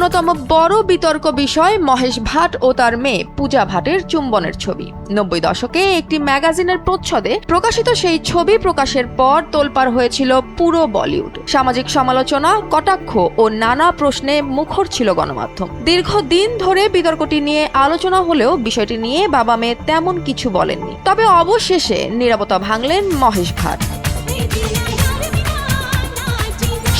অন্যতম বড় বিতর্ক বিষয় মহেশ ভাট ও তার মেয়ে পূজা ভাটের চুম্বনের ছবি। 90 দশকে একটি ম্যাগাজিনের প্রচ্ছদে প্রকাশিত সেই ছবি প্রকাশের পর তোলপাড় হয়েছিল পুরো বলিউড। সামাজিক সমালোচনা, কটাক্ষ ও নানা প্রশ্নে মুখর ছিল গণমাধ্যম। দীর্ঘদিন ধরে বিতর্কটি নিয়ে আলোচনা হলেও বিষয়টি নিয়ে বাবা মেয়ে তেমন কিছু বলেননি। তবে অবশেষে নীরবতা ভাঙলেন মহেশ ভাট।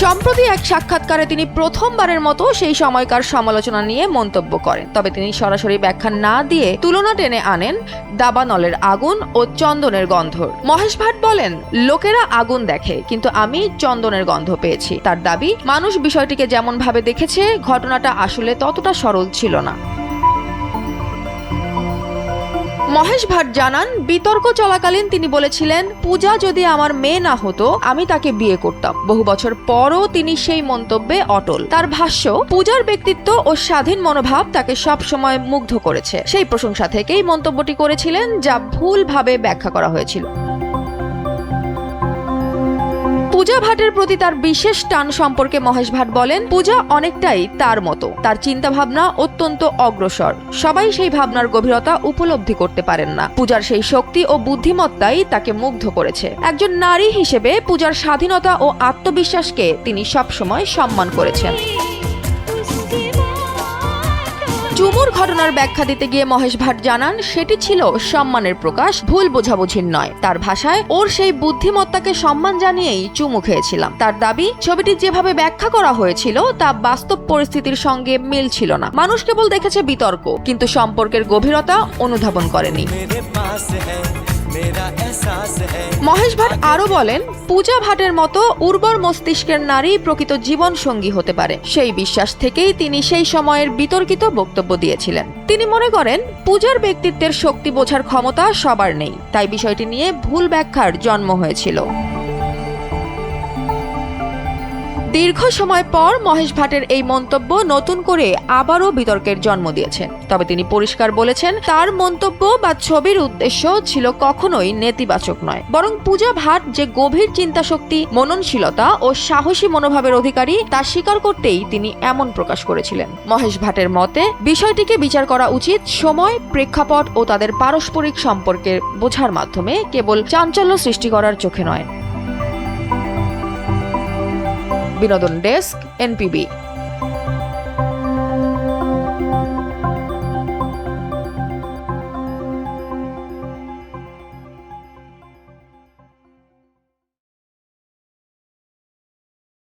সম্প্রতি এক সাক্ষাৎকারে তিনি প্রথমবারের মতো সেই সময়কার সমালোচনা নিয়ে মন্তব্য করেন। তবে তিনি সরাসরি ব্যাখ্যা না দিয়ে তুলনা টেনে আনেন দাবানলের আগুন ও চন্দনের গন্ধর। মহেশ ভাট বলেন, লোকেরা আগুন দেখে, কিন্তু আমি চন্দনের গন্ধ পেয়েছি। তার দাবি, মানুষ বিষয়টিকে যেমন ভাবে দেখেছে, ঘটনাটা আসলে ততটা সরল ছিল না। মহেশ ভাট জানান, বিতর্ক চলাকালীন তিনি বলেছিলেন, পূজা যদি আমার মেয়ে না হতো আমি তাকে বিয়ে করতাম। বহু বছর পরও তিনি সেই মন্তব্যে অটল। তার ভাষ্য, পূজার ব্যক্তিত্ব ও স্বাধীন মনোভাব তাকে সব সময় মুগ্ধ করেছে। সেই প্রশংসা থেকেই মন্তব্যটি করেছিলেন, যা ভুলভাবে ব্যাখ্যা করা হয়েছিল। পূজা ভাটের প্রতি তার বিশেষ টান সম্পর্কে মহেশ ভাট বলেন, পূজা অনেকটাই তার মতো। তার চিন্তা ভাবনা অত্যন্ত অগ্রসর। সবাই সেই ভাবনার গভীরতা উপলব্ধি করতে পারেন না। পূজার সেই শক্তি ও বুদ্ধিমত্তাই তাকে মুগ্ধ করেছে। একজন নারী হিসেবে পূজার স্বাধীনতা ও আত্মবিশ্বাসকে তিনি সবসময় সম্মান করেছেন। চুমুর ঘটনার ব্যাখ্যা দিতে গিয়ে মহেশ ভাট জানান, সেটি ছিল সম্মানের প্রকাশ, ভুল বোঝাবুঝির নয়। তার ভাষায়, ওর সেই বুদ্ধিমত্তাকে সম্মান জানিয়েই চুমু খেয়েছিলাম। তার দাবি, ছবিটি যেভাবে ব্যাখ্যা করা হয়েছিল তা বাস্তব পরিস্থিতির সঙ্গে মিল ছিল না। মানুষ কেবল দেখেছে বিতর্ক, কিন্তু সম্পর্কের গভীরতা অনুধাবন করেনি। মহেশ ভাট আরো বলেন, পূজা ভাটের মতো উর্বর মস্তিষ্কের নারী প্রকৃত জীবন সঙ্গী হতে পারে। সেই বিশ্বাস থেকেই তিনি সেই সময়ের বিতর্কিত বক্তব্য দিয়েছিলেন। তিনি মনে করেন, পূজার ব্যক্তিত্বের শক্তি বোঝার ক্ষমতা সবার নেই, তাই বিষয়টি নিয়ে ভুল ব্যাখ্যার জন্ম হয়েছিল। দীর্ঘ সময় পর মহেশ ভাটের এই মন্তব্য নতুন করে আবারও বিতর্কের জন্ম দিয়েছে। তবে তিনি পরিষ্কার বলেছেন, তার মন্তব্য বা ছবির উদ্দেশ্য ছিল কখনোই নেতিবাচক নয়, বরং পূজা ভাট যে গভীর চিন্তাশক্তি, মননশীলতা ও সাহসী মনোভাবের অধিকারী তা স্বীকার করতেই তিনি এমন প্রকাশ করেছিলেন। মহেশ ভাটের মতে, বিষয়টিকে বিচার করা উচিত সময়, প্রেক্ষাপট ও তাদের পারস্পরিক সম্পর্কের বোঝার মাধ্যমে, কেবল চাঞ্চল্য সৃষ্টি করার চোখে নয়। বিনোদন ডেস্ক, এনপিবি।